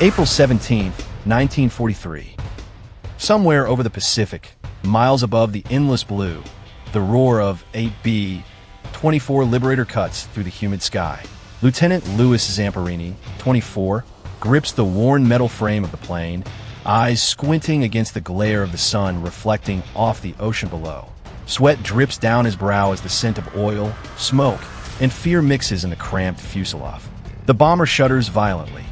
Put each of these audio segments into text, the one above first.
April 17, 1943. Somewhere over the Pacific, miles above the endless blue, the roar of a B-24 Liberator cuts through the humid sky. Lieutenant Louis Zamperini, 24, grips the worn metal frame of the plane, eyes squinting against the glare of the sun reflecting off the ocean below. Sweat drips down his brow as the scent of oil, smoke, and fear mixes in the cramped fuselage. The bomber shudders violently.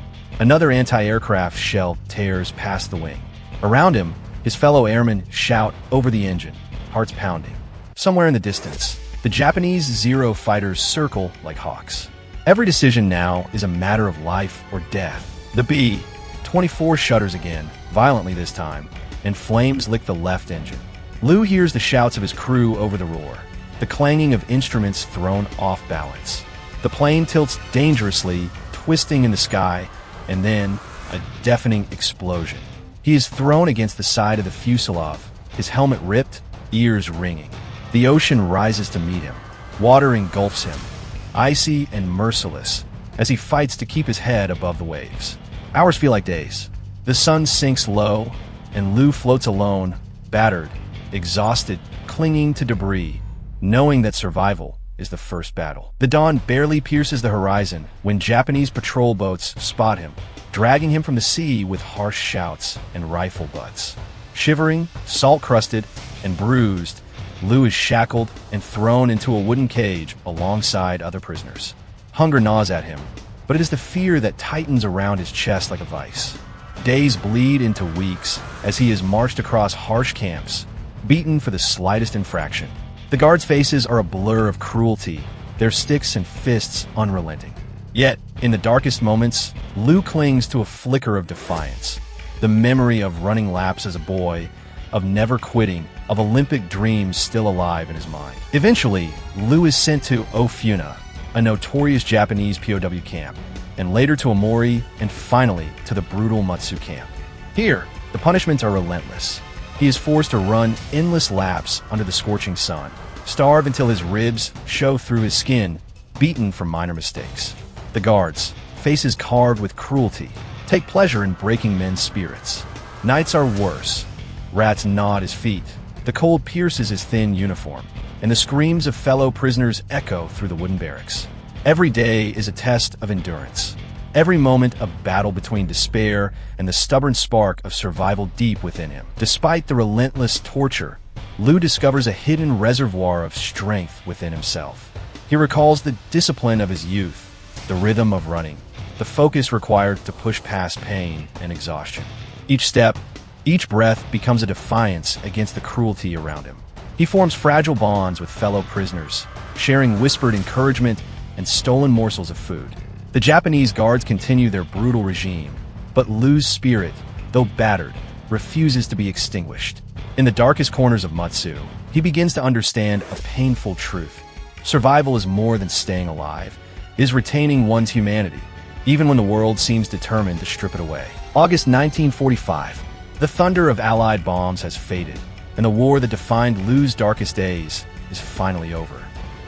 Another anti-aircraft shell tears past the wing. Around him, his fellow airmen shout over the engine, hearts pounding. Somewhere in the distance, the Japanese Zero fighters circle like hawks. Every decision now is a matter of life or death. The B-24 shudders again, violently this time, and flames lick the left engine. Lou hears the shouts of his crew over the roar, the clanging of instruments thrown off balance. The plane tilts dangerously, twisting in the sky, and then a deafening explosion. He is thrown against the side of the fuselage, his helmet ripped, ears ringing. The ocean rises to meet him. Water engulfs him, icy and merciless, as he fights to keep his head above the waves. Hours feel like days. The sun sinks low, and Lou floats alone, battered, exhausted, clinging to debris, knowing that survival is the first battle. The dawn barely pierces the horizon when Japanese patrol boats spot him, dragging him from the sea with harsh shouts and rifle butts. Shivering, salt-crusted, and bruised, Lou is shackled and thrown into a wooden cage alongside other prisoners. Hunger gnaws at him, but it is the fear that tightens around his chest like a vice. Days bleed into weeks as he is marched across harsh camps, beaten for the slightest infraction. The guards' faces are a blur of cruelty, their sticks and fists unrelenting. Yet, in the darkest moments, Lou clings to a flicker of defiance. The memory of running laps as a boy, of never quitting, of Olympic dreams still alive in his mind. Eventually, Lou is sent to Ofuna, a notorious Japanese POW camp, and later to Amori, and finally to the brutal Mutsu camp. Here, the punishments are relentless. He is forced to run endless laps under the scorching sun, starve until his ribs show through his skin, beaten for minor mistakes. The guards, faces carved with cruelty, take pleasure in breaking men's spirits. Nights are worse. Rats gnaw at his feet. The cold pierces his thin uniform, and the screams of fellow prisoners echo through the wooden barracks. Every day is a test of endurance. Every moment a battle between despair and the stubborn spark of survival deep within him. Despite the relentless torture, Lou discovers a hidden reservoir of strength within himself. He recalls the discipline of his youth, the rhythm of running, the focus required to push past pain and exhaustion. Each step, each breath becomes a defiance against the cruelty around him. He forms fragile bonds with fellow prisoners, sharing whispered encouragement and stolen morsels of food. The Japanese guards continue their brutal regime, but Lou's spirit, though battered, refuses to be extinguished. In the darkest corners of Mutsu, he begins to understand a painful truth. Survival is more than staying alive, it is retaining one's humanity, even when the world seems determined to strip it away. August 1945. The thunder of Allied bombs has faded, and the war that defined Lou's darkest days is finally over.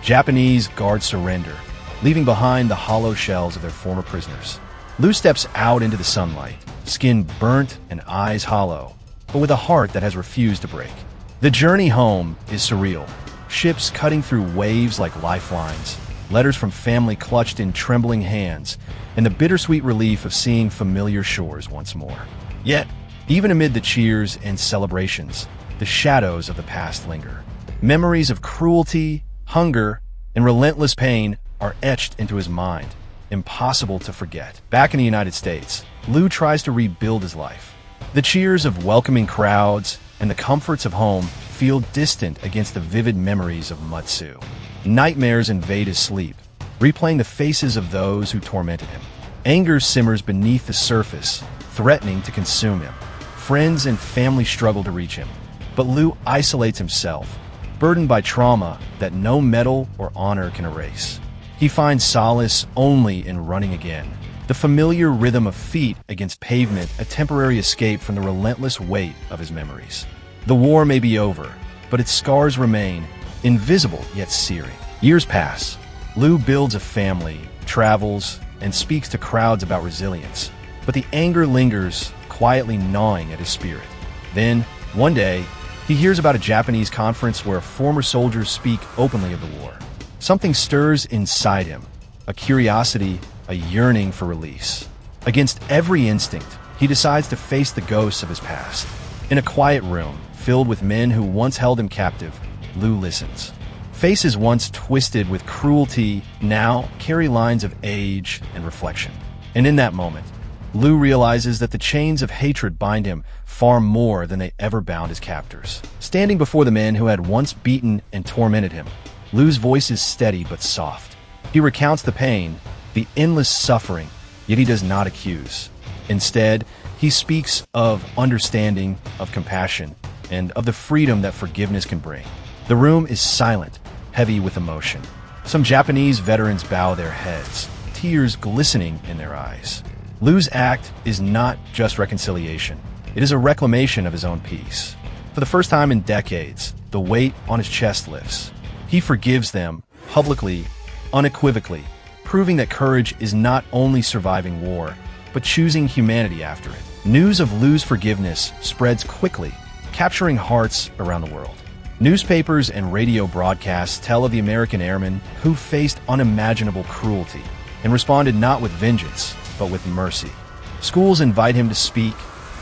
Japanese guards surrender, leaving behind the hollow shells of their former prisoners. Lou steps out into the sunlight, skin burnt and eyes hollow, but with a heart that has refused to break. The journey home is surreal. Ships cutting through waves like lifelines, letters from family clutched in trembling hands, and the bittersweet relief of seeing familiar shores once more. Yet, even amid the cheers and celebrations, the shadows of the past linger. Memories of cruelty, hunger, and relentless pain are etched into his mind, impossible to forget. Back in the United States, Lou tries to rebuild his life. The cheers of welcoming crowds and the comforts of home feel distant against the vivid memories of Mutsu. Nightmares invade his sleep, replaying the faces of those who tormented him. Anger simmers beneath the surface, threatening to consume him. Friends and family struggle to reach him, but Lou isolates himself, burdened by trauma that no medal or honor can erase. He finds solace only in running again, the familiar rhythm of feet against pavement, a temporary escape from the relentless weight of his memories. The war may be over, but its scars remain, invisible yet searing. Years pass. Lou builds a family, travels, and speaks to crowds about resilience. but the anger lingers, quietly gnawing at his spirit. Then, one day, he hears about a Japanese conference where former soldiers speak openly of the war. Something stirs inside him, a curiosity, a yearning for release. Against every instinct, he decides to face the ghosts of his past. In a quiet room, filled with men who once held him captive, Lou listens. Faces once twisted with cruelty now carry lines of age and reflection. And in that moment, Lou realizes that the chains of hatred bind him far more than they ever bound his captors. Standing before the men who had once beaten and tormented him, Lou's voice is steady but soft. He recounts the pain, the endless suffering, yet he does not accuse. Instead, he speaks of understanding, of compassion, and of the freedom that forgiveness can bring. The room is silent, heavy with emotion. Some Japanese veterans bow their heads, tears glistening in their eyes. Lou's act is not just reconciliation. It is a reclamation of his own peace. For the first time in decades, the weight on his chest lifts. He forgives them, publicly, unequivocally, proving that courage is not only surviving war, but choosing humanity after it. News of Lou's forgiveness spreads quickly, capturing hearts around the world. Newspapers and radio broadcasts tell of the American airman who faced unimaginable cruelty and responded not with vengeance, but with mercy. Schools invite him to speak,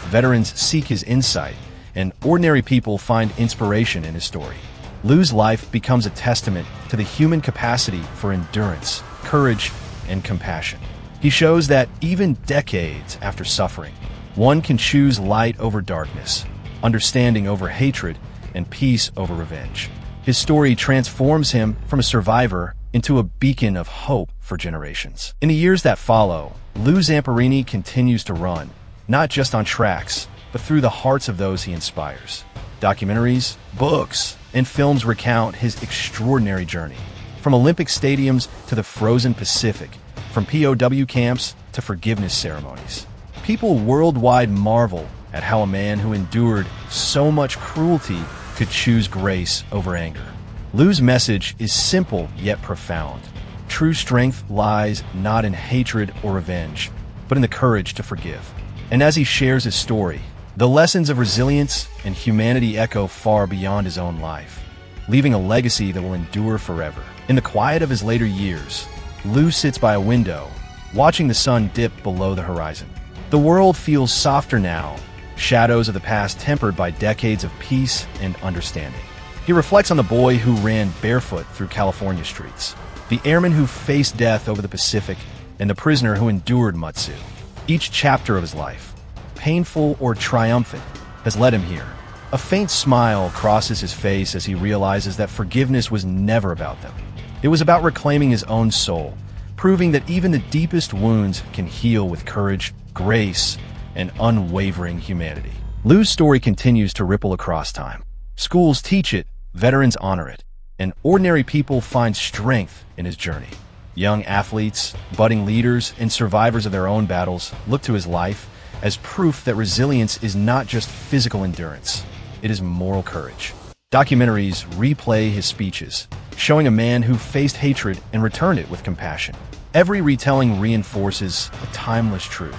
veterans seek his insight, and ordinary people find inspiration in his story. Lou's life becomes a testament to the human capacity for endurance, courage, and compassion. He shows that even decades after suffering, one can choose light over darkness, understanding over hatred, and peace over revenge. His story transforms him from a survivor into a beacon of hope for generations. In the years that follow, Lou Zamperini continues to run, not just on tracks, but through the hearts of those he inspires. Documentaries, books, and films recount his extraordinary journey. From Olympic stadiums to the frozen Pacific, from POW camps to forgiveness ceremonies. People worldwide marvel at how a man who endured so much cruelty could choose grace over anger. Lou's message is simple yet profound. True strength lies not in hatred or revenge, but in the courage to forgive. And as he shares his story, the lessons of resilience and humanity echo far beyond his own life, leaving a legacy that will endure forever. In the quiet of his later years, Lou sits by a window, watching the sun dip below the horizon. The world feels softer now, shadows of the past tempered by decades of peace and understanding. He reflects on the boy who ran barefoot through California streets, the airman who faced death over the Pacific, and the prisoner who endured Mutsu. Each chapter of his life, painful or triumphant, has led him here. A faint smile crosses his face as he realizes that forgiveness was never about them. It was about reclaiming his own soul, proving that even the deepest wounds can heal with courage, grace, and unwavering humanity. Lou's story continues to ripple across time. Schools teach it, veterans honor it, and ordinary people find strength in his journey. Young athletes, budding leaders, and survivors of their own battles look to his life as proof that resilience is not just physical endurance, it is moral courage. Documentaries replay his speeches, showing a man who faced hatred and returned it with compassion. Every retelling reinforces a timeless truth.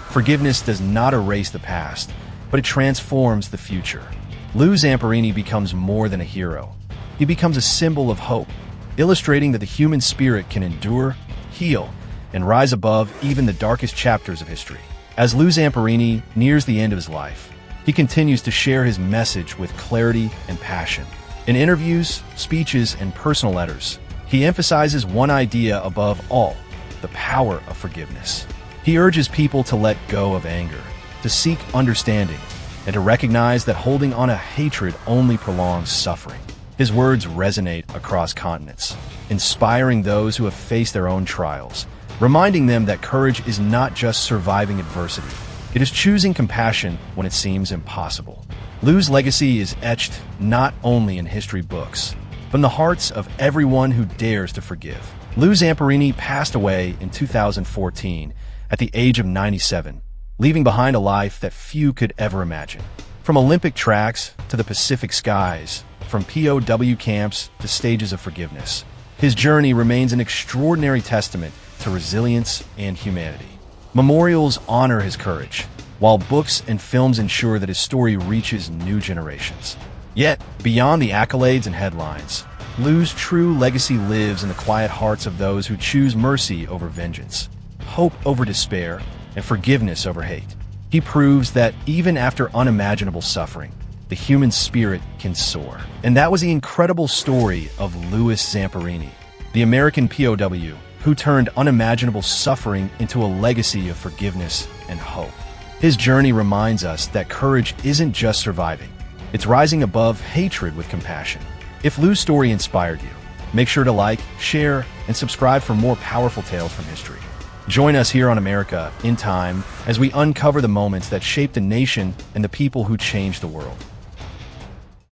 Forgiveness does not erase the past, but it transforms the future. Lou Zamperini becomes more than a hero. He becomes a symbol of hope, illustrating that the human spirit can endure, heal, and rise above even the darkest chapters of history. As Lou Zamperini nears the end of his life, he continues to share his message with clarity and passion. In interviews, speeches, and personal letters, he emphasizes one idea above all: the power of forgiveness. He urges people to let go of anger, to seek understanding, and to recognize that holding on to hatred only prolongs suffering. His words resonate across continents, inspiring those who have faced their own trials, reminding them that courage is not just surviving adversity. It is choosing compassion when it seems impossible. Lou's legacy is etched not only in history books, but in the hearts of everyone who dares to forgive. Lou Zamperini passed away in 2014 at the age of 97, leaving behind a life that few could ever imagine. From Olympic tracks to the Pacific skies, from POW camps to stages of forgiveness, his journey remains an extraordinary testament to resilience and humanity. Memorials honor his courage, while books and films ensure that his story reaches new generations. Yet, beyond the accolades and headlines, Lou's true legacy lives in the quiet hearts of those who choose mercy over vengeance, hope over despair, and forgiveness over hate. He proves that even after unimaginable suffering, the human spirit can soar. And that was the incredible story of Louis Zamperini, the American POW who turned unimaginable suffering into a legacy of forgiveness and hope. His journey reminds us that courage isn't just surviving, it's rising above hatred with compassion. If Lou's story inspired you, make sure to like, share, and subscribe for more powerful tales from history. Join us here on America in Time as we uncover the moments that shaped the nation and the people who changed the world.